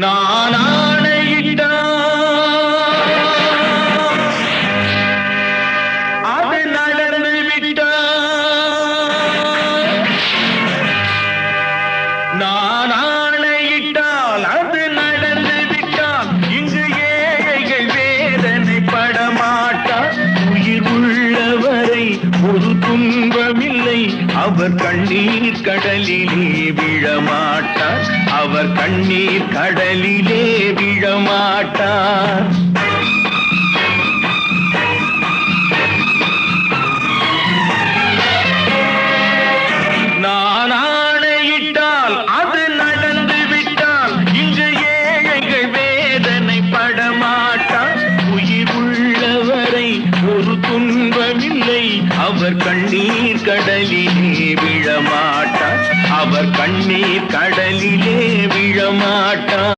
நான் ஆணையிட்டா அது நடந்து விட்டா நான் ஆணையிட்டால் அது நடந்து விட்டால் இங்கு ஏழைகள் வேதனை படமாட்டார். உயிர் உள்ளவரை ஒரு துன்பமில்லை, அவர் கண்ணீர் கடலிலே விழமாட்டார். அவர் கண்ணீர் கடலிலே விழமாட்டார். நான் ஆணையிட்டால் அது நடந்து விட்டால் இங்கு ஏழைகள் வேதனை படமாட்டார். உயிர் உள்ளவரை ஒரு துன்பமில்லை, அவர் கண்ணீர் கடலிலே விழமாட்டார். அவர் கண்ணீர் கடலிலே விழமாட்டார்.